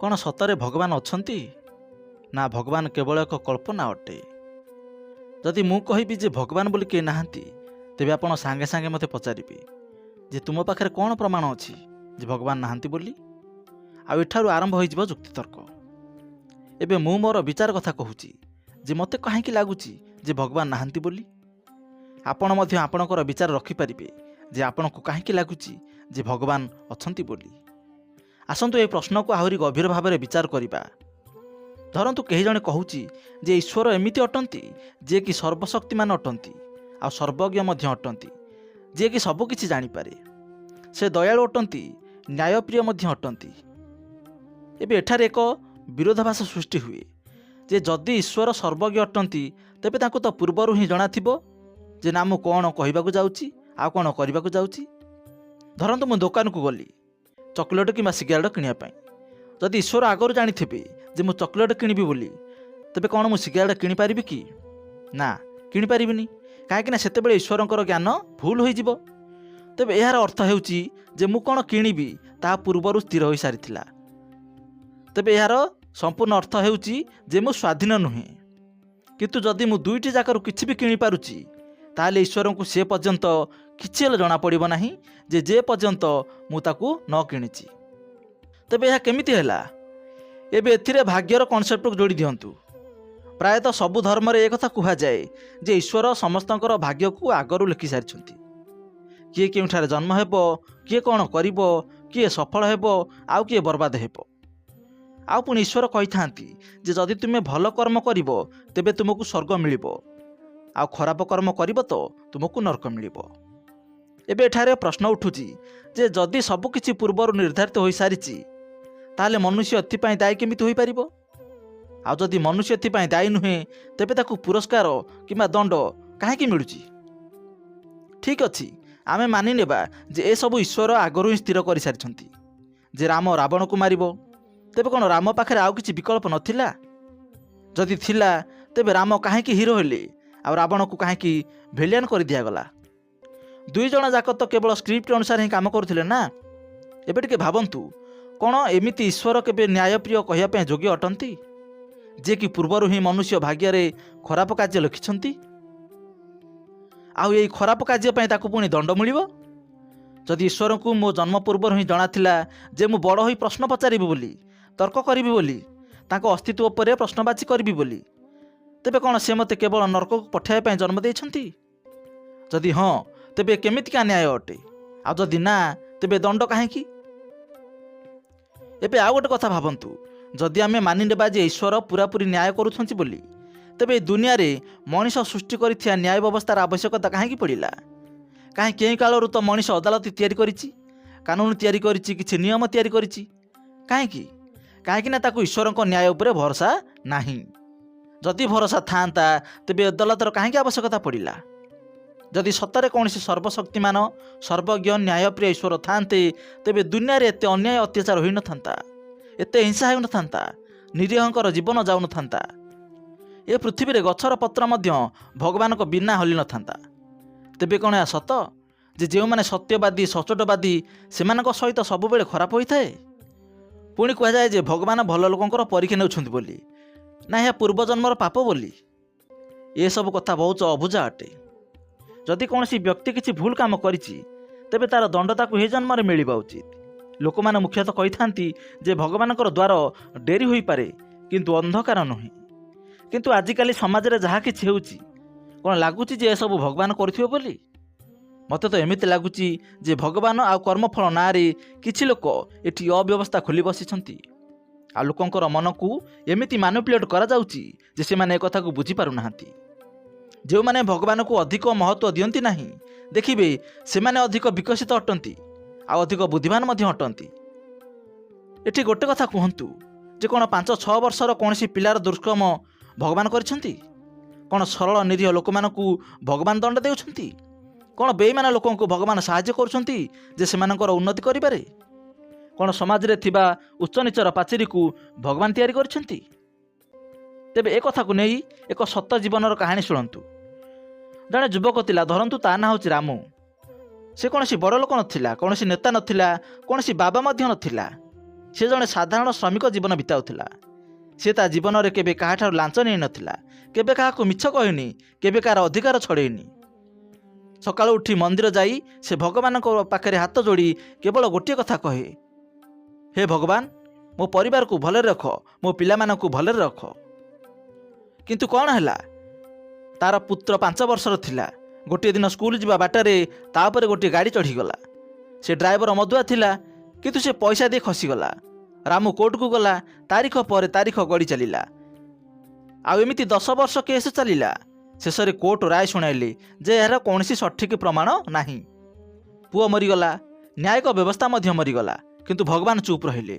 କ'ଣ ସତରେ ଭଗବାନ ଅଛନ୍ତି ନା ଭଗବାନ କେବଳ ଏକ କଳ୍ପନା ଅଟେ? ଯଦି ମୁଁ କହିବି ଯେ ଭଗବାନ ବୋଲି କେହି ନାହାନ୍ତି, ତେବେ ଆପଣ ସାଙ୍ଗେ ସାଙ୍ଗେ ମୋତେ ପଚାରିବେ ଯେ ତୁମ ପାଖରେ କ'ଣ ପ୍ରମାଣ ଅଛି ଯେ ଭଗବାନ ନାହାନ୍ତି ବୋଲି? ଆଉ ଏଠାରୁ ଆରମ୍ଭ ହୋଇଯିବ ଯୁକ୍ତିତର୍କ। ଏବେ ମୁଁ ମୋର ବିଚାର କଥା କହୁଛି ଯେ ମୋତେ କାହିଁକି ଲାଗୁଛି ଯେ ଭଗବାନ ନାହାନ୍ତି ବୋଲି। ଆପଣ ମଧ୍ୟ ଆପଣଙ୍କର ବିଚାର ରଖିପାରିବେ ଯେ ଆପଣଙ୍କୁ କାହିଁକି ଲାଗୁଛି ଯେ ଭଗବାନ ଅଛନ୍ତି ବୋଲି। ଆସନ୍ତୁ ଏହି ପ୍ରଶ୍ନକୁ ଆହୁରି ଗଭୀର ଭାବରେ ବିଚାର କରିବା। ଧରନ୍ତୁ କେହି ଜଣେ କହୁଛି ଯେ ଈଶ୍ୱର ଏମିତି ଅଟନ୍ତି ଯିଏକି ସର୍ବଶକ୍ତିମାନ ଅଟନ୍ତି ଆଉ ସର୍ବଜ୍ଞ ମଧ୍ୟ ଅଟନ୍ତି, ଯିଏକି ସବୁକିଛି ଜାଣିପାରେ। ସେ ଦୟାଳୁ ଅଟନ୍ତି, ନ୍ୟାୟପ୍ରିୟ ମଧ୍ୟ ଅଟନ୍ତି। ଏବେ ଏଠାରେ ଏକ ବିରୋଧାଭାସ ସୃଷ୍ଟି ହୁଏ ଯେ ଯଦି ଈଶ୍ୱର ସର୍ବଜ୍ଞ ଅଟନ୍ତି ତେବେ ତାଙ୍କୁ ତ ପୂର୍ବରୁ ହିଁ ଜଣାଥିବ ଯେ ନା ମୁଁ କ'ଣ କହିବାକୁ ଯାଉଛି ଆଉ କ'ଣ କରିବାକୁ ଯାଉଛି। ଧରନ୍ତୁ ମୁଁ ଦୋକାନକୁ ଗଲି ଚକୋଲେଟ୍ କିମ୍ବା ସିଗାରେଟ୍ କିଣିବା ପାଇଁ। ଯଦି ଈଶ୍ୱର ଆଗରୁ ଜାଣିଥିବେ ଯେ ମୁଁ ଚକୋଲେଟ୍ କିଣିବି ବୋଲି, ତେବେ କ'ଣ ମୁଁ ସିଗାରେଟ୍ କିଣିପାରିବି କି? ନା, କିଣିପାରିବିନି। କାହିଁକିନା ସେତେବେଳେ ଈଶ୍ୱରଙ୍କର ଜ୍ଞାନ ଭୁଲ ହୋଇଯିବ। ତେବେ ଏହାର ଅର୍ଥ ହେଉଛି ଯେ ମୁଁ କ'ଣ କିଣିବି ତାହା ପୂର୍ବରୁ ସ୍ଥିର ହୋଇସାରିଥିଲା। ତେବେ ଏହାର ସମ୍ପୂର୍ଣ୍ଣ ଅର୍ଥ ହେଉଛି ଯେ ମୁଁ ସ୍ୱାଧୀନ ନୁହେଁ। କିନ୍ତୁ ଯଦି ମୁଁ ଦୁଇଟି ଯାକରୁ କିଛି ବି କିଣିପାରୁଛି, ତାହେଲେ ଈଶ୍ୱରଙ୍କୁ ସେ ପର୍ଯ୍ୟନ୍ତ କିଛି ହେଲେ ଜଣାପଡ଼ିବ ନାହିଁ ଯେ ପର୍ଯ୍ୟନ୍ତ ମୁଁ ତାକୁ ନ କିଣିଛି। ତେବେ ଏହା କେମିତି ହେଲା? ଏବେ ଏଥିରେ ଭାଗ୍ୟର କନସେପ୍ଟକୁ ଯୋଡ଼ି ଦିଅନ୍ତୁ। ପ୍ରାୟତଃ ସବୁ ଧର୍ମରେ ଏକଥା କୁହାଯାଏ ଯେ ଈଶ୍ୱର ସମସ୍ତଙ୍କର ଭାଗ୍ୟକୁ ଆଗରୁ ଲେଖିସାରିଛନ୍ତି। କିଏ କେଉଁଠାରେ ଜନ୍ମ ହେବ, କିଏ କ'ଣ କରିବ, କିଏ ସଫଳ ହେବ ଆଉ କିଏ ବର୍ବାଦ ହେବ। ଆଉ ପୁଣି ଈଶ୍ୱର କହିଥାନ୍ତି ଯେ ଯଦି ତୁମେ ଭଲ କର୍ମ କରିବ ତେବେ ତୁମକୁ ସ୍ୱର୍ଗ ମିଳିବ, ଆଉ ଖରାପ କର୍ମ କରିବ ତ ତୁମକୁ ନର୍କ ମିଳିବ। ଏବେ ଏଠାରେ ପ୍ରଶ୍ନ ଉଠୁଛି ଯେ ଯଦି ସବୁକିଛି ପୂର୍ବରୁ ନିର୍ଦ୍ଧାରିତ ହୋଇସାରିଛି, ତାହେଲେ ମନୁଷ୍ୟ ଏଥିପାଇଁ ଦାୟୀ କେମିତି ହୋଇପାରିବ? ଆଉ ଯଦି ମନୁଷ୍ୟ ଏଥିପାଇଁ ଦାୟୀ ନୁହେଁ, ତେବେ ତାକୁ ପୁରସ୍କାର କିମ୍ବା ଦଣ୍ଡ କାହିଁକି ମିଳୁଛି? ଠିକ୍ ଅଛି, ଆମେ ମାନିନେବା ଯେ ଏସବୁ ଈଶ୍ୱର ଆଗରୁ ହିଁ ସ୍ଥିର କରିସାରିଛନ୍ତି ଯେ ରାମ ରାବଣକୁ ମାରିବ। ତେବେ କ'ଣ ରାମ ପାଖରେ ଆଉ କିଛି ବିକଳ୍ପ ନଥିଲା? ଯଦି ଥିଲା, ତେବେ ରାମ କାହିଁକି ହିରୋ ହେଲେ ଆଉ ରାବଣକୁ କାହିଁକି ଭିଲିଆନ୍ କରିଦିଆଗଲା? ଦୁଇ ଜଣ ଯାକ ତ କେବଳ ସ୍କ୍ରିପ୍ଟ ଅନୁସାରେ ହିଁ କାମ କରୁଥିଲେ ନା। ଏବେ ଟିକେ ଭାବନ୍ତୁ, କ'ଣ ଏମିତି ଈଶ୍ୱର କେବେ ନ୍ୟାୟପ୍ରିୟ କହିବା ପାଇଁ ଯୋଗ୍ୟ ଅଟନ୍ତି, ଯିଏକି ପୂର୍ବରୁ ହିଁ ମନୁଷ୍ୟ ଭାଗ୍ୟରେ ଖରାପ କାର୍ଯ୍ୟ ଲେଖିଛନ୍ତି? ଆଉ ଏଇ ଖରାପ କାର୍ଯ୍ୟ ପାଇଁ ତାକୁ ପୁଣି ଦଣ୍ଡ ମିଳିବ? ଯଦି ଈଶ୍ୱରଙ୍କୁ ମୋ ଜନ୍ମ ପୂର୍ବରୁ ହିଁ ଜଣାଥିଲା ଯେ ମୁଁ ବଡ଼ ହୋଇ ପ୍ରଶ୍ନ ପଚାରିବି ବୋଲି, ତର୍କ କରିବି ବୋଲି, ତାଙ୍କ ଅସ୍ତିତ୍ୱ ଉପରେ ପ୍ରଶ୍ନବାଚୀ କରିବି ବୋଲି, ତେବେ କ'ଣ ସେ ମୋତେ କେବଳ ନର୍କକୁ ପଠାଇବା ପାଇଁ ଜନ୍ମ ଦେଇଛନ୍ତି? ଯଦି ହଁ, ତେବେ କେମିତିକା ନ୍ୟାୟ ଅଟେ? ଆଉ ଯଦି ନା, ତେବେ ଦଣ୍ଡ କାହିଁକି? ଏବେ ଆଉ ଗୋଟେ କଥା ଭାବନ୍ତୁ, ଯଦି ଆମେ ମାନିନେବା ଯେ ଈଶ୍ୱର ପୁରାପୁରି ନ୍ୟାୟ କରୁଛନ୍ତି ବୋଲି, ତେବେ ଏ ଦୁନିଆରେ ମଣିଷ ସୃଷ୍ଟି କରିଥିବା ନ୍ୟାୟ ବ୍ୟବସ୍ଥାର ଆବଶ୍ୟକତା କାହିଁକି ପଡ଼ିଲା? କେଉଁ କାଳରୁ ତ ମଣିଷ ଅଦାଲତ ତିଆରି କରିଛି, କାନୁନ ତିଆରି କରିଛି, କିଛି ନିୟମ ତିଆରି କରିଛି। କାହିଁକି ନା ତାକୁ ଈଶ୍ୱରଙ୍କ ନ୍ୟାୟ ଉପରେ ଭରସା ନାହିଁ। ଯଦି ଭରସା ଥାଆନ୍ତା, ତେବେ ଅଦାଲତର କାହିଁକି ଆବଶ୍ୟକତା ପଡ଼ିଲା? ଯଦି ସତରେ କୌଣସି ସର୍ବଶକ୍ତିମାନ, ସର୍ବଜ୍ଞ, ନ୍ୟାୟପ୍ରିୟ ଈଶ୍ୱର ଥାନ୍ତେ, ତେବେ ଦୁନିଆରେ ଏତେ ଅନ୍ୟାୟ ଅତ୍ୟାଚାର ହୋଇନଥାନ୍ତା, ଏତେ ହିଂସା ହେଉନଥାନ୍ତା, ନିରୀହଙ୍କର ଜୀବନ ଯାଉନଥାନ୍ତା। ଏ ପୃଥିବୀରେ ଗଛର ପତ୍ର ମଧ୍ୟ ଭଗବାନଙ୍କ ବିନା ହଲିନଥାନ୍ତା। ତେବେ କ'ଣ ଏହା ସତ ଯେ ଯେଉଁମାନେ ସତ୍ୟବାଦୀ, ସଚୋଟବାଦୀ, ସେମାନଙ୍କ ସହିତ ସବୁବେଳେ ଖରାପ ହୋଇଥାଏ? ପୁଣି କୁହାଯାଏ ଯେ ଭଗବାନ ଭଲ ଲୋକଙ୍କର ପରୀକ୍ଷା ନେଉଛନ୍ତି ବୋଲି। ନା ଏହା ପୂର୍ବଜନ୍ମର ପାପ ବୋଲି? ଏସବୁ କଥା ବହୁତ ଅବୁଝା ଅଟେ। ଯଦି କୌଣସି ବ୍ୟକ୍ତି କିଛି ଭୁଲ କାମ କରିଛି, ତେବେ ତାର ଦଣ୍ଡ ତାକୁ ଏ ଜନ୍ମରେ ମିଳିବା ଉଚିତ। ଲୋକମାନେ ମୁଖ୍ୟତଃ କହିଥାନ୍ତି ଯେ ଭଗବାନଙ୍କର ଦ୍ୱାର ଡେରି ହୋଇପାରେ କିନ୍ତୁ ଅନ୍ଧକାର ନୁହେଁ। କିନ୍ତୁ ଆଜିକାଲି ସମାଜରେ ଯାହା କିଛି ହେଉଛି, କ'ଣ ଲାଗୁଛି ଯେ ଏସବୁ ଭଗବାନ କରୁଥିବେ ବୋଲି? ମୋତେ ତ ଏମିତି ଲାଗୁଛି ଯେ ଭଗବାନ ଆଉ କର୍ମଫଳ ନାଁରେ କିଛି ଲୋକ ଏଠି ଅବ୍ୟବସ୍ଥା ଖୋଲି ବସିଛନ୍ତି। ଆଉ ଲୋକଙ୍କର ମନକୁ ଏମିତି ମାନୁପୁଲେଟ୍ କରାଯାଉଛି ଯେ ସେମାନେ ଏକଥାକୁ ବୁଝିପାରୁନାହାନ୍ତି। ଯେଉଁମାନେ ଭଗବାନକୁ ଅଧିକ ମହତ୍ତ୍ୱ ଦିଅନ୍ତି ନାହିଁ, ଦେଖିବେ ସେମାନେ ଅଧିକ ବିକଶିତ ଅଟନ୍ତି ଆଉ ଅଧିକ ବୁଦ୍ଧିମାନ ମଧ୍ୟ ଅଟନ୍ତି। ଏଠି ଗୋଟେ କଥା କୁହନ୍ତୁ ଯେ କ'ଣ 5-6 ବର୍ଷର କୌଣସି ପିଲାର ଦୁଷ୍କର୍ମ ଭଗବାନ କରିଛନ୍ତି? କ'ଣ ସରଳ ନିରୀହ ଲୋକମାନଙ୍କୁ ଭଗବାନ ଦଣ୍ଡ ଦେଉଛନ୍ତି? କ'ଣ ବେଇମାନ ଲୋକଙ୍କୁ ଭଗବାନ ସାହାଯ୍ୟ କରୁଛନ୍ତି ଯେ ସେମାନଙ୍କର ଉନ୍ନତି କରିବାରେ? କ'ଣ ସମାଜରେ ଥିବା ଉଚ୍ଚ ନିଚର ପାଚେରୀକୁ ଭଗବାନ ତିଆରି କରିଛନ୍ତି? ତେବେ ଏ କଥାକୁ ନେଇ ଏକ ସତ ଜୀବନର କାହାଣୀ ଶୁଣନ୍ତୁ। ଜଣେ ଯୁବକ ଥିଲା, ଧରନ୍ତୁ ତା ନାଁ ହେଉଛି ରାମୁ। ସେ କୌଣସି ବଡ଼ ଲୋକ ନଥିଲା, କୌଣସି ନେତା ନଥିଲା, କୌଣସି ବାବା ମଧ୍ୟ ନଥିଲା। ସେ ଜଣେ ସାଧାରଣ ଶ୍ରମିକ ଜୀବନ ବିତାଉଥିଲା। ସେ ତା ଜୀବନରେ କେବେ କାହାଠାରୁ ଲାଞ୍ଚ ନେଇନଥିଲା, କେବେ କାହାକୁ ମିଛ କହିନି, କେବେ କାହାର ଅଧିକାର ଛଡ଼େଇନି। ସକାଳୁ ଉଠି ମନ୍ଦିର ଯାଇ ସେ ଭଗବାନଙ୍କ ପାଖରେ ହାତ ଯୋଡ଼ି କେବଳ ଗୋଟିଏ କଥା କହେ, ହେ ଭଗବାନ, ମୋ ପରିବାରକୁ ଭଲରେ ରଖ, ମୋ ପିଲାମାନଙ୍କୁ ଭଲରେ ରଖ। କିନ୍ତୁ କ'ଣ ହେଲା? ତାର ପୁତ୍ର 5 ବର୍ଷର ଥିଲା। ଗୋଟିଏ ଦିନ ସ୍କୁଲ ଯିବା ବାଟରେ ତା ଉପରେ ଗୋଟିଏ ଗାଡ଼ି ଚଢ଼ିଗଲା। ସେ ଡ୍ରାଇଭର ମଦୁଆ ଥିଲା, କିନ୍ତୁ ସେ ପଇସା ଦେଇ ଖସିଗଲା। ରାମୁ କୋର୍ଟକୁ ଗଲା, ତାରିଖ ପରେ ତାରିଖ ଗଡ଼ି ଚାଲିଲା। ଆଉ ଏମିତି 10 ବର୍ଷ କେସ୍ ଚାଲିଲା। ଶେଷରେ କୋର୍ଟ ରାୟ ଶୁଣାଇଲେ ଯେ ଏହାର କୌଣସି ସଠିକ୍ ପ୍ରମାଣ ନାହିଁ। ପୁଅ ମରିଗଲା, ନ୍ୟାୟିକ ବ୍ୟବସ୍ଥା ମଧ୍ୟ ମରିଗଲା, କିନ୍ତୁ ଭଗବାନ ଚୁପ୍ ରହିଲେ।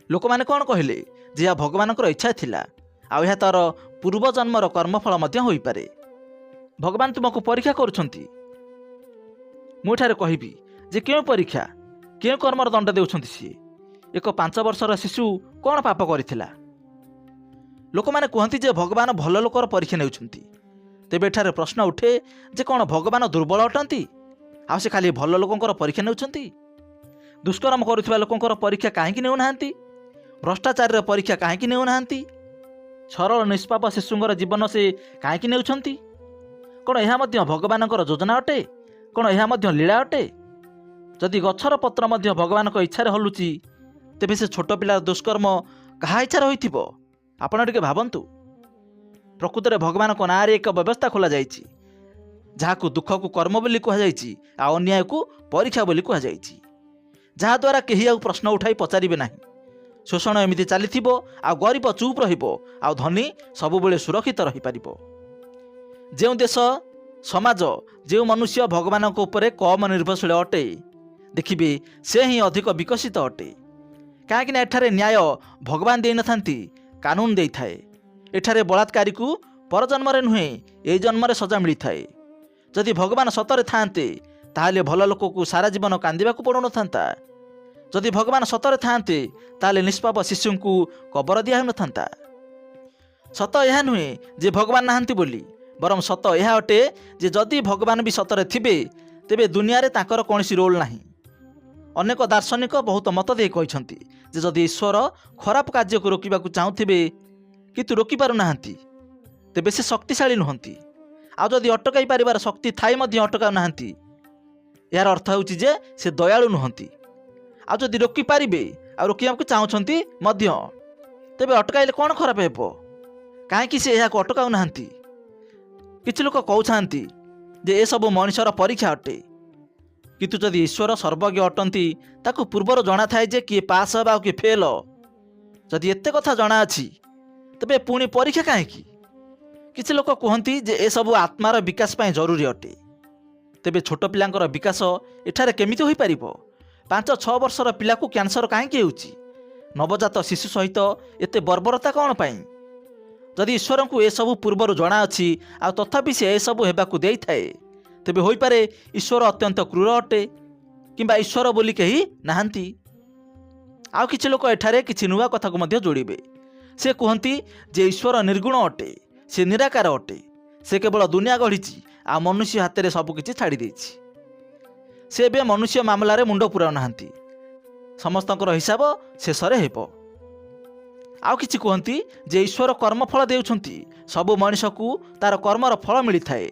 ଲୋକମାନେ କ'ଣ କହିଲେ? ଯେ ଏହା ଭଗବାନଙ୍କର ଇଚ୍ଛା ଥିଲା, ଆଉ ଏହା ତାର ପୂର୍ବଜନ୍ମର କର୍ମଫଳ ମଧ୍ୟ ହୋଇପାରେ। ଭଗବାନ ତୁମକୁ ପରୀକ୍ଷା କରୁଛନ୍ତି। ମୁଁ ଏଠାରେ କହିବି ଯେ କେଉଁ ପରୀକ୍ଷା, କେଉଁ କର୍ମର ଦଣ୍ଡ ଦେଉଛନ୍ତି ସିଏ? ଏକ 5 ବର୍ଷର ଶିଶୁ କ'ଣ ପାପ କରିଥିଲା? ଲୋକମାନେ କୁହନ୍ତି ଯେ ଭଗବାନ ଭଲ ଲୋକର ପରୀକ୍ଷା ନେଉଛନ୍ତି। ତେବେ ଏଠାରେ ପ୍ରଶ୍ନ ଉଠେ ଯେ କ'ଣ ଭଗବାନ ଦୁର୍ବଳ ଅଟନ୍ତି, ଆଉ ସେ ଖାଲି ଭଲ ଲୋକଙ୍କର ପରୀକ୍ଷା ନେଉଛନ୍ତି? ଦୁଷ୍କର୍ମ କରୁଥିବା ଲୋକଙ୍କର ପରୀକ୍ଷା କାହିଁକି ନେଉନାହାନ୍ତି? ଭ୍ରଷ୍ଟାଚାରୀର ପରୀକ୍ଷା କାହିଁକି ନେଉନାହାନ୍ତି? ସରଳ ନିଷ୍ପାପ ଶିଶୁଙ୍କର ଜୀବନ ସେ କାହିଁକି ନେଉଛନ୍ତି? କ'ଣ ଏହା ମଧ୍ୟ ଭଗବାନଙ୍କର ଯୋଜନା ଅଟେ? କ'ଣ ଏହା ମଧ୍ୟ ଲୀଳା ଅଟେ? ଯଦି ଗଛର ପତ୍ର ମଧ୍ୟ ଭଗବାନଙ୍କ ଇଚ୍ଛାରେ ହଲୁଛି, ତେବେ ସେ ଛୋଟ ପିଲାର ଦୁଷ୍କର୍ମ କାହା ଇଚ୍ଛାରେ ହୋଇଥିବ? ଆପଣ ଟିକେ ଭାବନ୍ତୁ। ପ୍ରକୃତରେ ଭଗବାନଙ୍କ ନାଁରେ ଏକ ବ୍ୟବସ୍ଥା ଖୋଲାଯାଇଛି, ଯାହାକୁ ଦୁଃଖକୁ କର୍ମ ବୋଲି କୁହାଯାଇଛି, ଆଉ ଅନ୍ୟାୟକୁ ପରୀକ୍ଷା ବୋଲି କୁହାଯାଇଛି, ଯାହାଦ୍ୱାରା କେହି ଆଉ ପ୍ରଶ୍ନ ଉଠାଇ ପଚାରିବେ ନାହିଁ। ଶୋଷଣ ଏମିତି ଚାଲିଥିବ, ଆଉ ଗରିବ ଚୁପ୍ ରହିବ, ଆଉ ଧନୀ ସବୁବେଳେ ସୁରକ୍ଷିତ ରହିପାରିବ। ଯେଉଁ ଦେଶ, ସମାଜ, ଯେଉଁ ମନୁଷ୍ୟ ଭଗବାନଙ୍କ ଉପରେ କମ୍ ନିର୍ଭରଶୀଳ ଅଟେ, ଦେଖିବେ ସେ ହିଁ ଅଧିକ ବିକଶିତ ଅଟେ। କାହିଁକିନା ଏଠାରେ ନ୍ୟାୟ ଭଗବାନ ଦେଇନଥାନ୍ତି, କାନୁନ ଦେଇଥାଏ। ଏଠାରେ ବଳାତ୍କାରୀକୁ ପରଜନ୍ମରେ ନୁହେଁ, ଏହି ଜନ୍ମରେ ସଜା ମିଳିଥାଏ। ଯଦି ଭଗବାନ ସତରେ ଥାଆନ୍ତେ, ତାହେଲେ ଭଲ ଲୋକକୁ ସାରା ଜୀବନ କାନ୍ଦିବାକୁ ପଡ଼ୁନଥାନ୍ତା। ଯଦି ଭଗବାନ ସତରେ ଥାଆନ୍ତେ, ତାହେଲେ ନିଷ୍ପାପ ଶିଶୁଙ୍କୁ କବର ଦିଆ ହେଉନଥାନ୍ତା। ସତ ଏହା ନୁହେଁ ଯେ ଭଗବାନ ନାହାନ୍ତି ବୋଲି, ବରଂ ସତ ଏହା ଅଟେ ଯେ ଯଦି ଭଗବାନ ବି ସତରେ ଥିବେ, ତେବେ ଦୁନିଆରେ ତାଙ୍କର କୌଣସି ରୋଲ୍ ନାହିଁ। ଅନେକ ଦାର୍ଶନିକ ବହୁତ ମତ ଦେଇ କହିଛନ୍ତି ଯେ ଯଦି ଈଶ୍ୱର ଖରାପ କାର୍ଯ୍ୟକୁ ରୋକିବାକୁ ଚାହୁଁଥିବେ କିନ୍ତୁ ରୋକିପାରୁନାହାନ୍ତି, ତେବେ ସେ ଶକ୍ତିଶାଳୀ ନୁହନ୍ତି। ଆଉ ଯଦି ଅଟକାଇ ପାରିବାର ଶକ୍ତି ଥାଇ ମଧ୍ୟ ଅଟକାଉ ନାହାନ୍ତି, ଏହାର ଅର୍ଥ ହେଉଛି ଯେ ସେ ଦୟାଳୁ ନୁହନ୍ତି। ଆଉ ଯଦି ରୋକିପାରିବେ ଆଉ ରୋକିବାକୁ ଚାହୁଁଛନ୍ତି ମଧ୍ୟ, ତେବେ ଅଟକାଇଲେ କ'ଣ ଖରାପ ହେବ? କାହିଁକି ସେ ଏହାକୁ ଅଟକାଉ ନାହାନ୍ତି? କିଛି ଲୋକ କହୁଥାନ୍ତି ଯେ ଏସବୁ ମଣିଷର ପରୀକ୍ଷା ଅଟେ। କିନ୍ତୁ ଯଦି ଈଶ୍ୱର ସର୍ବଜ୍ଞ ଅଟନ୍ତି, ତାକୁ ପୂର୍ବରୁ ଜଣାଥାଏ ଯେ କିଏ ପାସ୍ ହେବ ଆଉ କିଏ ଫେଲ୍। ଯଦି ଏତେ କଥା ଜଣାଅଛି, ତେବେ ପୁଣି ପରୀକ୍ଷା କାହିଁକି? କିଛି ଲୋକ କୁହନ୍ତି ଯେ ଏସବୁ ଆତ୍ମାର ବିକାଶ ପାଇଁ ଜରୁରୀ ଅଟେ। ତେବେ ଛୋଟ ପିଲାଙ୍କର ବିକାଶ ଏଠାରେ କେମିତି ହୋଇପାରିବ? 5-6 ବର୍ଷର ପିଲାକୁ କ୍ୟାନ୍ସର କାହିଁକି ହେଉଛି? ନବଜାତ ଶିଶୁ ସହିତ ଏତେ ବର୍ବରତା କ'ଣ ପାଇଁ? ଯଦି ଈଶ୍ୱରଙ୍କୁ ଏସବୁ ପୂର୍ବରୁ ଜଣାଅଛି, ଆଉ ତଥାପି ସେ ଏସବୁ ହେବାକୁ ଦେଇଥାଏ, ତେବେ ହୋଇପାରେ ଈଶ୍ୱର ଅତ୍ୟନ୍ତ କ୍ରୂର ଅଟେ, କିମ୍ବା ଈଶ୍ୱର ବୋଲି କେହି ନାହାନ୍ତି। ଆଉ କିଛି ଲୋକ ଏଠାରେ କିଛି ନୂଆ କଥାକୁ ମଧ୍ୟ ଯୋଡ଼ିବେ। ସେ କୁହନ୍ତି ଯେ ଈଶ୍ୱର ନିର୍ଗୁଣ ଅଟେ, ସେ ନିରାକାର ଅଟେ, ସେ କେବଳ ଦୁନିଆ ଗଢ଼ିଛି ଆଉ ମନୁଷ୍ୟ ହାତରେ ସବୁକିଛି ଛାଡ଼ି ଦେଇଛି। ସେ ଏବେ ମନୁଷ୍ୟ ମାମଲାରେ ମୁଣ୍ଡ ପୁରାଉନାହାନ୍ତି, ସମସ୍ତଙ୍କର ହିସାବ ଶେଷରେ ହେବ। ଆଉ କିଛି କୁହନ୍ତି ଯେ ଈଶ୍ୱର କର୍ମଫଳ ଦେଉଛନ୍ତି, ସବୁ ମଣିଷକୁ ତାର କର୍ମର ଫଳ ମିଳିଥାଏ,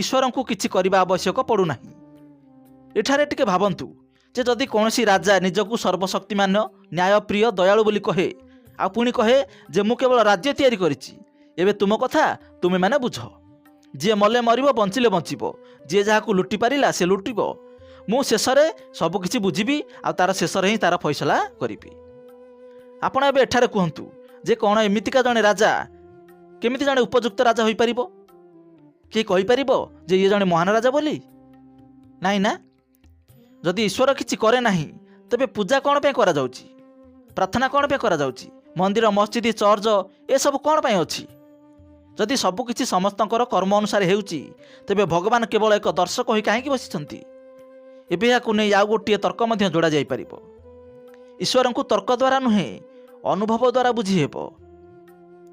ଈଶ୍ୱରଙ୍କୁ କିଛି କରିବା ଆବଶ୍ୟକ ପଡ଼ୁନାହିଁ। ଏଠାରେ ଟିକେ ଭାବନ୍ତୁ ଯେ ଯଦି କୌଣସି ରାଜା ନିଜକୁ ସର୍ବଶକ୍ତିମାନ, ନ୍ୟାୟପ୍ରିୟ, ଦୟାଳୁ ବୋଲି କହେ, ଆଉ ପୁଣି କହେ ଯେ ମୁଁ କେବଳ ରାଜ୍ୟ ତିଆରି କରିଛି, ଏବେ ତୁମ କଥା ତୁମେମାନେ ବୁଝ। ଯିଏ ମଲେ ମରିବ, ବଞ୍ଚିଲେ ବଞ୍ଚିବ, ଯିଏ ଯାହାକୁ ଲୁଟି ପାରିଲା ସେ ଲୁଟିବ, ମୁଁ ଶେଷରେ ସବୁକିଛି ବୁଝିବି, ଆଉ ତାର ଶେଷରେ ହିଁ ତାର ଫଇସଲା କରିବି। ଆପଣ ଏବେ ଏଠାରେ କୁହନ୍ତୁ ଯେ କ'ଣ ଏମିତିକା ଜଣେ ରାଜା କେମିତି ଜଣେ ଉପଯୁକ୍ତ ରାଜା ହୋଇପାରିବ? କିଏ କହିପାରିବ ଯେ ଇଏ ଜଣେ ମହାନ ରାଜା ବୋଲି? ନାଇଁ ନା। ଯଦି ଈଶ୍ୱର କିଛି କରେ ନାହିଁ, ତେବେ ପୂଜା କ'ଣ ପାଇଁ କରାଯାଉଛି? ପ୍ରାର୍ଥନା କ'ଣ ପାଇଁ କରାଯାଉଛି? ମନ୍ଦିର, ମସଜିଦ, ଚର୍ଚ୍ଚ ଏସବୁ କ'ଣ ପାଇଁ ଅଛି? ଯଦି ସବୁକିଛି ସମସ୍ତଙ୍କର କର୍ମ ଅନୁସାରେ ହେଉଛି, ତେବେ ଭଗବାନ କେବଳ ଏକ ଦର୍ଶକ ହୋଇ କାହିଁକି ବସିଛନ୍ତି? ଏବେ ଏହାକୁ ନେଇ ଆଉ ଗୋଟିଏ ତର୍କ ମଧ୍ୟ ଯୋଡ଼ା ଯାଇପାରିବ। ଈଶ୍ୱରଙ୍କୁ ତର୍କ ଦ୍ୱାରା ନୁହେଁ, ଅନୁଭବ ଦ୍ୱାରା ବୁଝିହେବ।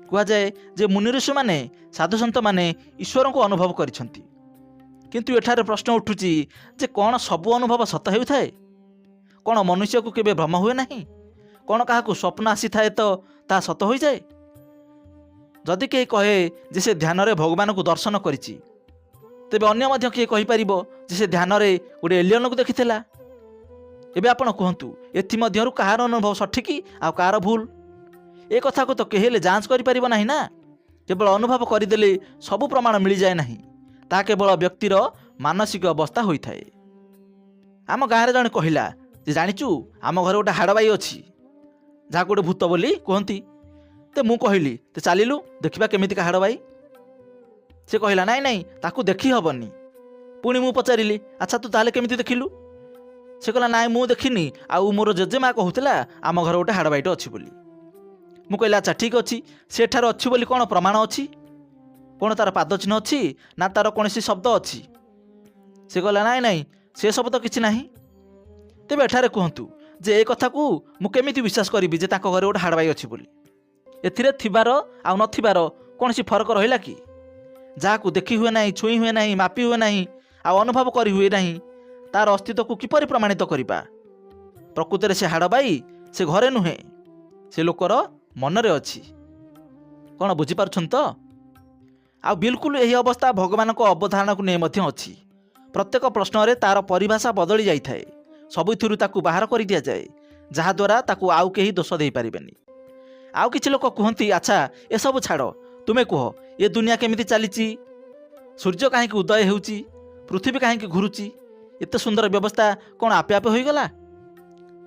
କୁହାଯାଏ ଯେ ମୁନି ଋଷିମାନେ, ସାଧୁସନ୍ଥମାନେ ଈଶ୍ୱରଙ୍କୁ ଅନୁଭବ କରିଛନ୍ତି। କିନ୍ତୁ ଏଠାରେ ପ୍ରଶ୍ନ ଉଠୁଛି ଯେ କ'ଣ ସବୁ ଅନୁଭବ ସତ ହେଉଥାଏ? କ'ଣ ମନୁଷ୍ୟକୁ କେବେ ଭ୍ରମ ହୁଏ ନାହିଁ? କ'ଣ କାହାକୁ ସ୍ୱପ୍ନ ଆସିଥାଏ ତ ତାହା ସତ ହୋଇଯାଏ? ଯଦି କେହି କହେ ଯେ ସେ ଧ୍ୟାନରେ ଭଗବାନଙ୍କୁ ଦର୍ଶନ କରିଛି, ତେବେ ଅନ୍ୟ ମଧ୍ୟ କିଏ କହିପାରିବ ଯେ ସେ ଧ୍ୟାନରେ ଗୋଟେ ଏଲିୟନକୁ ଦେଖିଥିଲା? ଏବେ ଆପଣ କୁହନ୍ତୁ, ଏଥିମଧ୍ୟରୁ କାହାର ଅନୁଭବ ସଠିକ୍ ଆଉ କାହାର ଭୁଲ? ଏ କଥାକୁ ତ କେହି ହେଲେ ଯାଞ୍ଚ କରିପାରିବ ନାହିଁ ନା। କେବଳ ଅନୁଭବ କରିଦେଲେ ସବୁ ପ୍ରମାଣ ମିଳିଯାଏ ନାହିଁ। ତାହା କେବଳ ବ୍ୟକ୍ତିର ମାନସିକ ଅବସ୍ଥା ହୋଇଥାଏ। ଆମ ଗାଁରେ ଜଣେ କହିଲା ଯେ ଜାଣିଛୁ, ଆମ ଘରେ ଗୋଟେ ହାଡ଼ବାଇ ଅଛି, ଯାହାକୁ ଗୋଟେ ଭୂତ ବୋଲି କୁହନ୍ତି। ତ ମୁଁ କହିଲି, ତ ଚାଲିଲୁ ଦେଖିବା କେମିତିକା ହାଡ଼ବାଇ। ସେ କହିଲା, ନାଇଁ ନାଇଁ, ତାକୁ ଦେଖି ହେବନି। ପୁଣି ମୁଁ ପଚାରିଲି, ଆଚ୍ଛା ତୁ ତାହେଲେ କେମିତି ଦେଖିଲୁ? ସେ କହିଲା, ନାଇଁ ମୁଁ ଦେଖିନି, ଆଉ ମୋର ଜେଜେମା କହୁଥିଲା ଆମ ଘରେ ଗୋଟେ ହାଡ଼ବାଇଟେ ଅଛି ବୋଲି। ମୁଁ କହିଲି, ଆଚ୍ଛା ଠିକ୍ ଅଛି, ସେଠାରେ ଅଛି ବୋଲି କ'ଣ ପ୍ରମାଣ ଅଛି? କ'ଣ ତାର ପାଦ ଚିହ୍ନ ଅଛି ନା ତାର କୌଣସି ଶବ୍ଦ ଅଛି? ସେ କହିଲା, ନାଇଁ ନାଇଁ, ସେସବୁ ତ କିଛି ନାହିଁ। ତେବେ ଏଠାରେ କୁହନ୍ତୁ ଯେ ଏ କଥାକୁ ମୁଁ କେମିତି ବିଶ୍ୱାସ କରିବି ଯେ ତାଙ୍କ ଘରେ ଗୋଟେ ହାଡ଼ବାଇ ଅଛି ବୋଲି? ଏଥିରେ ଥିବାର ଆଉ ନଥିବାର କୌଣସି ଫରକ ରହିଲା କି? ଯାହାକୁ ଦେଖି ହୁଏ ନାହିଁ, ଛୁଇଁ ହୁଏ ନାହିଁ, ମାପି ହୁଏ ନାହିଁ, ଆଉ ଅନୁଭବ କରି ହୁଏ ନାହିଁ, ତାର ଅସ୍ତିତ୍ୱକୁ କିପରି ପ୍ରମାଣିତ କରିବା? ପ୍ରକୃତରେ ସେ ହାଡ଼ବାଇ ସେ ଘରେ ନୁହେଁ, ସେ ଲୋକର ମନରେ ଅଛି। କ'ଣ ବୁଝିପାରୁଛନ୍ତି ତ? ଆଉ ବିଲକୁଲ ଏହି ଅବସ୍ଥା ଭଗବାନଙ୍କ ଅବଧାରଣାକୁ ନେଇ ମଧ୍ୟ ଅଛି। ପ୍ରତ୍ୟେକ ପ୍ରଶ୍ନରେ ତାର ପରିଭାଷା ବଦଳି ଯାଇଥାଏ। ସବୁଥିରୁ ତାକୁ ବାହାର କରିଦିଆଯାଏ, ଯାହାଦ୍ୱାରା ତାକୁ ଆଉ କେହି ଦୋଷ ଦେଇପାରିବେନି। ଆଉ କିଛି ଲୋକ କୁହନ୍ତି, ଆଚ୍ଛା ଏସବୁ ଛାଡ଼, ତୁମେ କୁହ ଏ ଦୁନିଆ କେମିତି ଚାଲିଛି? ସୂର୍ଯ୍ୟ କାହିଁକି ଉଦୟ ହେଉଛି? ପୃଥିବୀ କାହିଁକି ଘୁରୁଛି? ଏତେ ସୁନ୍ଦର ବ୍ୟବସ୍ଥା କ'ଣ ଆପେ ଆପେ ହୋଇଗଲା?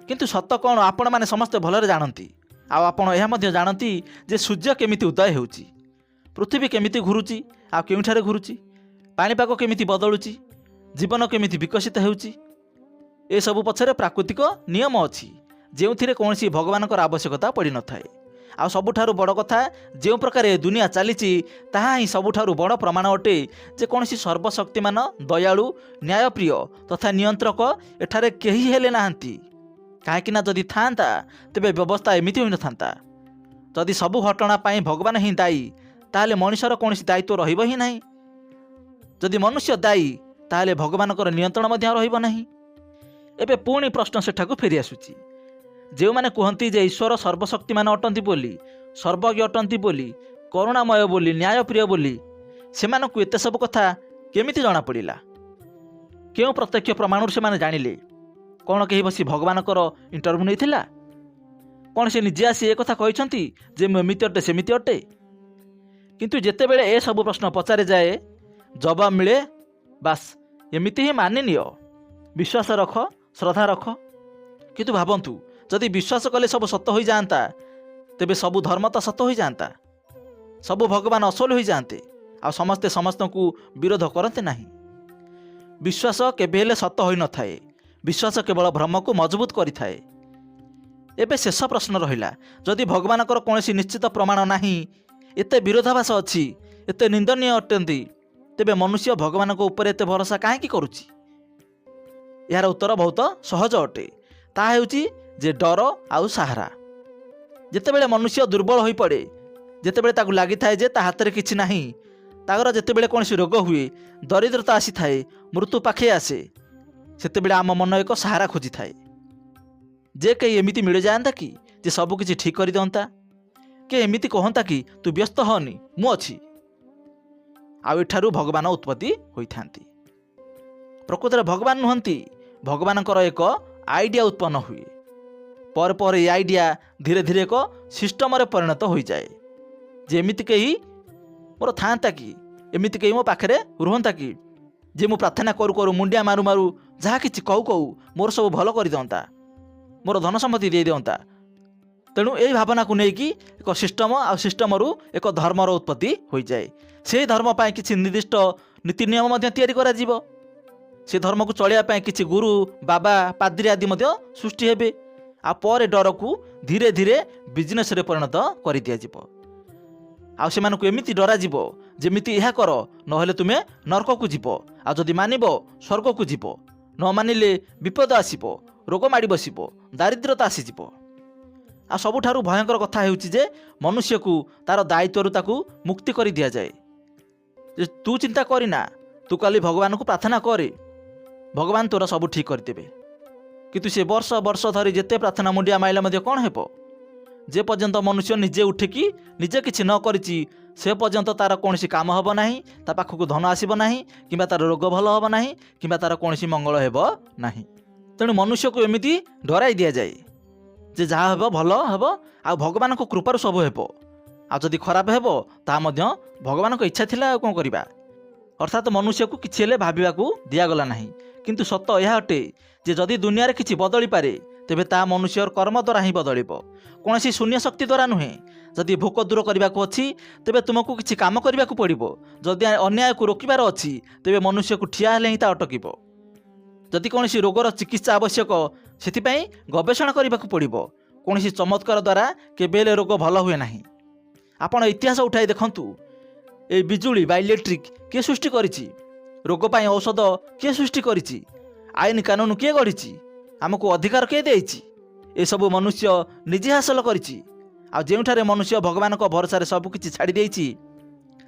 କିନ୍ତୁ ସତ କ'ଣ ଆପଣମାନେ ସମସ୍ତେ ଭଲରେ ଜାଣନ୍ତି। ଆଉ ଆପଣ ଏହା ମଧ୍ୟ ଜାଣନ୍ତି ଯେ ସୂର୍ଯ୍ୟ କେମିତି ଉଦୟ ହେଉଛି, ପୃଥିବୀ କେମିତି ଘୁରୁଛି ଆଉ କେଉଁଠାରେ ଘୁରୁଛି, ପାଣିପାଗ କେମିତି ବଦଳୁଛି, ଜୀବନ କେମିତି ବିକଶିତ ହେଉଛି। ଏସବୁ ପଛରେ ପ୍ରାକୃତିକ ନିୟମ ଅଛି, ଯେଉଁଥିରେ କୌଣସି ଭଗବାନଙ୍କର ଆବଶ୍ୟକତା ପଡ଼ିନଥାଏ। ଆଉ ସବୁଠାରୁ ବଡ଼ କଥା, ଯେଉଁ ପ୍ରକାର ଏ ଦୁନିଆ ଚାଲିଛି ତାହା ହିଁ ସବୁଠାରୁ ବଡ଼ ପ୍ରମାଣ ଅଟେ ଯେ କୌଣସି ସର୍ବଶକ୍ତିମାନ, ଦୟାଳୁ, ନ୍ୟାୟପ୍ରିୟ ତଥା ନିୟନ୍ତ୍ରକ ଏଠାରେ କେହି ହେଲେ ନାହାନ୍ତି। କାହିଁକି ନା ଯଦି ଥାଆନ୍ତା ତେବେ ବ୍ୟବସ୍ଥା ଏମିତି ହୋଇନଥାନ୍ତା। ଯଦି ସବୁ ଘଟଣା ପାଇଁ ଭଗବାନ ହିଁ ଦାୟୀ, ତାହେଲେ ମଣିଷର କୌଣସି ଦାୟିତ୍ୱ ରହିବ ହିଁ ନାହିଁ। ଯଦି ମନୁଷ୍ୟ ଦାୟୀ, ତାହେଲେ ଭଗବାନଙ୍କର ନିୟନ୍ତ୍ରଣ ମଧ୍ୟ ରହିବ ନାହିଁ। ଏବେ ପୁଣି ପ୍ରଶ୍ନ ସେଠାକୁ ଫେରି ଆସୁଛି, ଯେଉଁମାନେ କୁହନ୍ତି ଯେ ଈଶ୍ୱର ସର୍ବଶକ୍ତିମାନ ଅଟନ୍ତି ବୋଲି, ସର୍ବଜ୍ଞ ଅଟନ୍ତି ବୋଲି, କରୁଣାମୟ ବୋଲି, ନ୍ୟାୟପ୍ରିୟ ବୋଲି, ସେମାନଙ୍କୁ ଏତେ ସବୁ କଥା କେମିତି ଜଣାପଡ଼ିଲା? କେଉଁ ପ୍ରତ୍ୟକ୍ଷ ପ୍ରମାଣରୁ ସେମାନେ ଜାଣିଲେ? କ'ଣ କେହି ବସି ଭଗବାନଙ୍କର ଇଣ୍ଟରଭ୍ୟୁ ନେଇଥିଲା? କ'ଣ ସେ ନିଜେ ଆସି ଏ କଥା କହିଛନ୍ତି ଯେ ମୁଁ ଏମିତି ଅଟେ ସେମିତି ଅଟେ? କିନ୍ତୁ ଯେତେବେଳେ ଏସବୁ ପ୍ରଶ୍ନ ପଚାରାଯାଏ, ଜବାବ ମିଳେ, ବାସ୍ ଏମିତି ହିଁ ମାନି ନିଅ, ବିଶ୍ୱାସ ରଖ, ଶ୍ରଦ୍ଧା ରଖ। କିନ୍ତୁ ଭାବନ୍ତୁ, ଯଦି ବିଶ୍ୱାସ କଲେ ସବୁ ସତ ହୋଇଯାଆନ୍ତା, ତେବେ ସବୁ ଧର୍ମ ତ ସତ ହୋଇଯାଆନ୍ତା, ସବୁ ଭଗବାନ ଅସଲ ହୋଇଯାଆନ୍ତେ, ଆଉ ସମସ୍ତେ ସମସ୍ତଙ୍କୁ ବିରୋଧ କରନ୍ତେ ନାହିଁ। ବିଶ୍ୱାସ କେବେ ହେଲେ ସତ ହୋଇନଥାଏ। ବିଶ୍ୱାସ କେବଳ ଭ୍ରମକୁ ମଜବୁତ କରିଥାଏ। ଏବେ ଶେଷ ପ୍ରଶ୍ନ ରହିଲା, ଯଦି ଭଗବାନଙ୍କର କୌଣସି ନିଶ୍ଚିତ ପ୍ରମାଣ ନାହିଁ, ଏତେ ବିରୋଧାଭାସ ଅଛି, ଏତେ ନିନ୍ଦନୀୟ ଅଟନ୍ତି, ତେବେ ମନୁଷ୍ୟ ଭଗବାନଙ୍କ ଉପରେ ଏତେ ଭରସା କାହିଁକି କରୁଛି? ଏହାର ଉତ୍ତର ବହୁତ ସହଜ ଅଟେ। ତାହା ହେଉଛି ଯେ ଡର ଆଉ ସାହାରା। ଯେତେବେଳେ ମନୁଷ୍ୟ ଦୁର୍ବଳ ହୋଇପଡ଼େ, ଯେତେବେଳେ ତାକୁ ଲାଗିଥାଏ ଯେ ତା ହାତରେ କିଛି ନାହିଁ, ତାଙ୍କର ଯେତେବେଳେ କୌଣସି ରୋଗ ହୁଏ, ଦରିଦ୍ରତା ଆସିଥାଏ, ମୃତ୍ୟୁ ପାଖେଇ ଆସେ, ସେତେବେଳେ ଆମ ମନ ଏକ ସାହାରା ଖୋଜିଥାଏ। ଯେ କେହି ଏମିତି ମିଳିଯାଆନ୍ତା କି ଯେ ସବୁକିଛି ଠିକ୍ କରିଦିଅନ୍ତା, କି ଏମିତି କହନ୍ତା କି ତୁ ବ୍ୟସ୍ତ ହନି, ମୁଁ ଅଛି। ଆଉ ଏଠାରୁ ଭଗବାନ ଉତ୍ପତ୍ତି ହୋଇଥାନ୍ତି। ପ୍ରକୃତରେ ଭଗବାନ ନୁହନ୍ତି, ଭଗବାନଙ୍କର ଏକ ଆଇଡ଼ିଆ ଉତ୍ପନ୍ନ ହୁଏ। ପରେ ପରେ ଏ ଆଇଡ଼ିଆ ଧୀରେ ଧୀରେ ଏକ ସିଷ୍ଟମରେ ପରିଣତ ହୋଇଯାଏ। ଯେ ଏମିତି କେହି ମୋର ଥାଆନ୍ତା କି, ଏମିତି କେହି ମୋ ପାଖରେ ରୁହନ୍ତା କି, ଯେ ମୁଁ ପ୍ରାର୍ଥନା କରୁ କରୁ, ମୁଣ୍ଡିଆ ମାରୁ ମାରୁ, ଯାହା କିଛି କହୁ କହୁ ମୋର ସବୁ ଭଲ କରିଦିଅନ୍ତା, ମୋର ଧନ ସମ୍ପତ୍ତି ଦେଇଦିଅନ୍ତା। ତେଣୁ ଏହି ଭାବନାକୁ ନେଇକି ଏକ ସିଷ୍ଟମ, ଆଉ ସିଷ୍ଟମରୁ ଏକ ଧର୍ମର ଉତ୍ପତ୍ତି ହୋଇଯାଏ। ସେହି ଧର୍ମ ପାଇଁ କିଛି ନିର୍ଦ୍ଦିଷ୍ଟ ନୀତି ନିୟମ ମଧ୍ୟ ତିଆରି କରାଯିବ। ସେ ଧର୍ମକୁ ଚଳିବା ପାଇଁ କିଛି ଗୁରୁ, ବାବା, ପାଦ୍ରୀ ଆଦି ମଧ୍ୟ ସୃଷ୍ଟି ହେବେ। ଆଉ ପରେ ଡରକୁ ଧୀରେ ଧୀରେ ବିଜନେସରେ ପରିଣତ କରିଦିଆଯିବ। ଆଉ ସେମାନଙ୍କୁ ଏମିତି ଡରାଯିବ, ଯେମିତି ଏହା କର, ନହେଲେ ତୁମେ ନରକକୁ ଯିବ, ଆଉ ଯଦି ମାନିବ ସ୍ୱର୍ଗକୁ ଯିବ, ନ ମାନିଲେ ବିପଦ ଆସିବ, ରୋଗ ମାଡ଼ି ବସିବ, ଦାରିଦ୍ରତା ଆସିଯିବ। ଆଉ ସବୁଠାରୁ ଭୟଙ୍କର କଥା ହେଉଛି ଯେ ମନୁଷ୍ୟକୁ ତାର ଦାୟିତ୍ୱରୁ ତାକୁ ମୁକ୍ତି କରି ଦିଆଯାଏ। ଯେ ତୁ ଚିନ୍ତା କରିନା, ତୁ କାଲି ଭଗବାନଙ୍କୁ ପ୍ରାର୍ଥନା କରେ, ଭଗବାନ ତୋର ସବୁ ଠିକ୍ କରିଦେବେ। କିନ୍ତୁ ସେ ବର୍ଷ ବର୍ଷ ଧରି ଯେତେ ପ୍ରାର୍ଥନା ମୁଣ୍ଡିଆ ମାଇଲେ ମଧ୍ୟ କ'ଣ ହେବ? ଯେ ପର୍ଯ୍ୟନ୍ତ ମନୁଷ୍ୟ ନିଜେ ଉଠିକି ନିଜେ କିଛି ନ କରିଛି ସେ ପର୍ଯ୍ୟନ୍ତ ତାର କୌଣସି କାମ ହେବ ନାହିଁ, ତା ପାଖକୁ ଧନ ଆସିବ ନାହିଁ, କିମ୍ବା ତାର ରୋଗ ଭଲ ହେବ ନାହିଁ, କିମ୍ବା ତାର କୌଣସି ମଙ୍ଗଳ ହେବ ନାହିଁ। ତେଣୁ ମନୁଷ୍ୟକୁ ଏମିତି ଡରାଇ ଦିଆଯାଏ ଯେ ଯାହା ହେବ ଭଲ ହେବ, ଆଉ ଭଗବାନଙ୍କ କୃପାରୁ ସବୁ ହେବ, ଆଉ ଯଦି ଖରାପ ହେବ ତାହା ମଧ୍ୟ ଭଗବାନଙ୍କ ଇଚ୍ଛା ଥିଲା, ଆଉ କ'ଣ କରିବା। ଅର୍ଥାତ୍ ମନୁଷ୍ୟକୁ କିଛି ହେଲେ ଭାବିବାକୁ ଦିଆଗଲା ନାହିଁ। କିନ୍ତୁ ସତ ଏହା ଅଟେ ଯେ ଯଦି ଦୁନିଆରେ କିଛି ବଦଳିପାରେ ତେବେ ତାହା ମନୁଷ୍ୟର କର୍ମ ଦ୍ୱାରା ହିଁ ବଦଳିବ, କୌଣସି ଶୂନ୍ୟ ଶକ୍ତି ଦ୍ୱାରା ନୁହେଁ। ଯଦି ଭୋକ ଦୂର କରିବାକୁ ଅଛି ତେବେ ତୁମକୁ କିଛି କାମ କରିବାକୁ ପଡ଼ିବ। ଯଦି ଅନ୍ୟାୟକୁ ରୋକିବାର ଅଛି ତେବେ ମନୁଷ୍ୟକୁ ଠିଆ ହେଲେ ହିଁ ତା ଅଟକିବ। ଯଦି କୌଣସି ରୋଗର ଚିକିତ୍ସା ଆବଶ୍ୟକ ସେଥିପାଇଁ ଗବେଷଣା କରିବାକୁ ପଡ଼ିବ। କୌଣସି ଚମତ୍କାର ଦ୍ୱାରା କେବେ ହେଲେ ରୋଗ ଭଲ ହୁଏ ନାହିଁ। ଆପଣ ଇତିହାସ ଉଠାଇ ଦେଖନ୍ତୁ, এই ବିଜୁଳି ବା ଇଲେକ୍ଟ୍ରିକ୍ କିଏ ସୃଷ୍ଟି କରିଛି? ରୋଗ ପାଇଁ ଔଷଧ କିଏ ସୃଷ୍ଟି କରିଛି? ଆଇନ କାନୁନ କିଏ ଗଢ଼ିଛି? ଆମକୁ ଅଧିକାର କିଏ ଦେଇଛି? ଏସବୁ ମନୁଷ୍ୟ ନିଜେ ହାସଲ କରିଛି। ଆଉ ଯେଉଁଠାରେ ମନୁଷ୍ୟ ଭଗବାନଙ୍କ ଭରସାରେ ସବୁକିଛି ଛାଡ଼ି ଦେଇଛି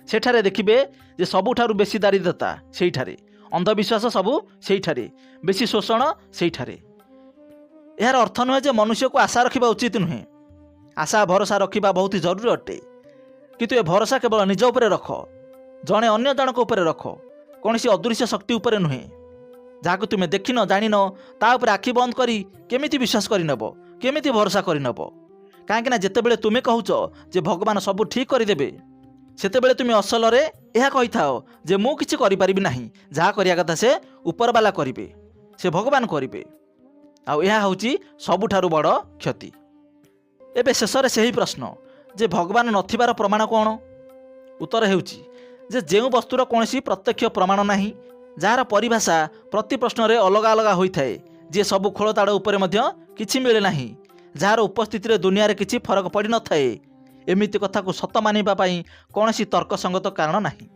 ସେଠାରେ ଦେଖିବେ ଯେ ସବୁଠାରୁ ବେଶୀ ଦାରିଦ୍ରତା ସେଇଠାରେ, ଅନ୍ଧବିଶ୍ୱାସ ସବୁ ସେଇଠାରେ, ବେଶୀ ଶୋଷଣ ସେଇଠାରେ। ଏହାର ଅର୍ଥ ନୁହେଁ ଯେ ମନୁଷ୍ୟକୁ ଆଶା ରଖିବା ଉଚିତ ନୁହେଁ। ଆଶା ଭରସା ରଖିବା ବହୁତ ଜରୁରୀ ଅଟେ, କିନ୍ତୁ ଏ ଭରସା କେବଳ ନିଜ ଉପରେ ରଖ, ଜଣେ ଅନ୍ୟ ଜଣଙ୍କ ଉପରେ ରଖ, କୌଣସି ଅଦୃଶ୍ୟ ଶକ୍ତି ଉପରେ ନୁହେଁ। ଯାହାକୁ ତୁମେ ଦେଖିନ ଜାଣିନ ତା ଉପରେ ଆଖି ବନ୍ଦ କରି କେମିତି ବିଶ୍ୱାସ କରିନେବ, କେମିତି ଭରସା କରିନେବ? କାହିଁକିନା ଯେତେବେଳେ ତୁମେ କହୁଛ ଯେ ଭଗବାନ ସବୁ ଠିକ୍ କରିଦେବେ ସେତେବେଳେ ତୁମେ ଅସଲରେ ଏହା କହିଥାଅ ଯେ ମୁଁ କିଛି କରିପାରିବି ନାହିଁ, ଯାହା କରିବା କଥା ସେ ଉପରବାଲା କରିବେ, ସେ ଭଗବାନ କରିବେ। ଆଉ ଏହା ହେଉଛି ସବୁଠାରୁ ବଡ଼ କ୍ଷତି। ଏବେ ଶେଷରେ ସେହି ପ୍ରଶ୍ନ ଯେ ଭଗବାନ ନଥିବାର ପ୍ରମାଣ କ'ଣ? ଉତ୍ତର ହେଉଛି ଯେ ଯେଉଁ ବସ୍ତୁର କୌଣସି ପ୍ରତ୍ୟକ୍ଷ ପ୍ରମାଣ ନାହିଁ, ଯାହାର ପରିଭାଷା ପ୍ରତି ପ୍ରଶ୍ନରେ ଅଲଗା ଅଲଗା ହୋଇଥାଏ, ଯିଏ ସବୁ ଖୋଳତାଡ଼ ଉପରେ ମଧ୍ୟ କିଛି ମିଳେ ନାହିଁ, ଯାହାର ଉପସ୍ଥିତିରେ ଦୁନିଆରେ କିଛି ଫରକ ପଡ଼ିନଥାଏ, ଏମିତି କଥାକୁ ସତ ମାନିବା ପାଇଁ କୌଣସି ତର୍କସଙ୍ଗତ କାରଣ ନାହିଁ।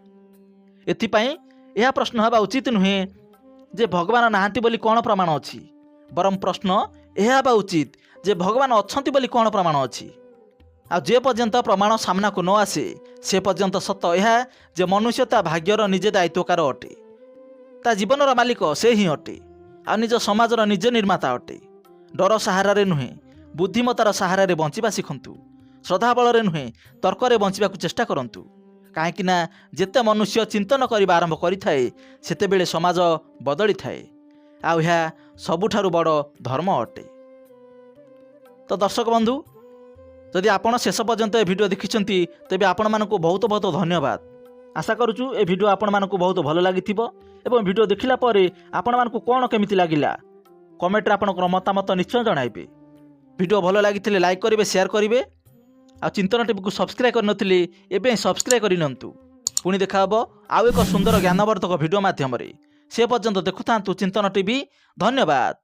ଏଥିପାଇଁ ଏହା ପ୍ରଶ୍ନ ହେବା ଉଚିତ ନୁହେଁ ଯେ ଭଗବାନ ନାହାନ୍ତି ବୋଲି କ'ଣ ପ୍ରମାଣ ଅଛି, ବରଂ ପ୍ରଶ୍ନ ଏହା ହେବା ଉଚିତ ଯେ ଭଗବାନ ଅଛନ୍ତି ବୋଲି କ'ଣ ପ୍ରମାଣ ଅଛି। ଆଉ ଯେ ପର୍ଯ୍ୟନ୍ତ ପ୍ରମାଣ ସାମ୍ନାକୁ ନ ଆସେ ସେ ପର୍ଯ୍ୟନ୍ତ ସତ ଏହା ଯେ ମନୁଷ୍ୟ ତା ଭାଗ୍ୟର ନିଜେ ଦାୟିତ୍ୱକାର ଅଟେ, ତା ଜୀବନର ମାଲିକ ସେ ହିଁ ଅଟେ, ଆଉ ନିଜ ସମାଜର ନିଜେ ନିର୍ମାତା ଅଟେ। ଡର ସାହାରାରେ ନୁହେଁ, ବୁଦ୍ଧିମତାର ସାହାରାରେ ବଞ୍ଚିବା ଶିଖନ୍ତୁ। ଶ୍ରଦ୍ଧାବଳରେ ନୁହେଁ, ତର୍କରେ ବଞ୍ଚିବାକୁ ଚେଷ୍ଟା କରନ୍ତୁ। କାହିଁକିନା ଯେତେ ମନୁଷ୍ୟ ଚିନ୍ତନ କରିବା ଆରମ୍ଭ କରିଥାଏ ସେତେବେଳେ ସମାଜ ବଦଳିଥାଏ, ଆଉ ଏହା ସବୁଠାରୁ ବଡ଼ ଧର୍ମ ଅଟେ। ତ ଦର୍ଶକ ବନ୍ଧୁ, ଯଦି ଆପଣ ଶେଷ ପର୍ଯ୍ୟନ୍ତ ଏ ଭିଡ଼ିଓ ଦେଖିଛନ୍ତି ତେବେ ଆପଣମାନଙ୍କୁ ବହୁତ ବହୁତ ଧନ୍ୟବାଦ। ଆଶା କରୁଛୁ ଏ ଭିଡ଼ିଓ ଆପଣମାନଙ୍କୁ ବହୁତ ଭଲ ଲାଗିଥିବ ଏବଂ ଭିଡ଼ିଓ ଦେଖିଲା ପରେ ଆପଣମାନଙ୍କୁ କ'ଣ କେମିତି ଲାଗିଲା କମେଣ୍ଟରେ ଆପଣଙ୍କର ମତାମତ ନିଶ୍ଚୟ ଜଣାଇବେ। ଭିଡ଼ିଓ ଭଲ ଲାଗିଥିଲେ ଲାଇକ୍ କରିବେ, ସେୟାର କରିବେ, ଆଉ ଚିନ୍ତନ ଟିଭିକୁ ସବସ୍କ୍ରାଇବ୍ କରିନଥିଲେ ଏବେ ସବସ୍କ୍ରାଇବ୍ କରିନିଅନ୍ତୁ। ପୁଣି ଦେଖାହେବ ଆଉ ଏକ ସୁନ୍ଦର ଜ୍ଞାନବର୍ଦ୍ଧକ ଭିଡ଼ିଓ ମାଧ୍ୟମରେ। ସେ ପର୍ଯ୍ୟନ୍ତ ଦେଖୁଥାନ୍ତୁ ଚିନ୍ତନ ଟିଭି। ଧନ୍ୟବାଦ।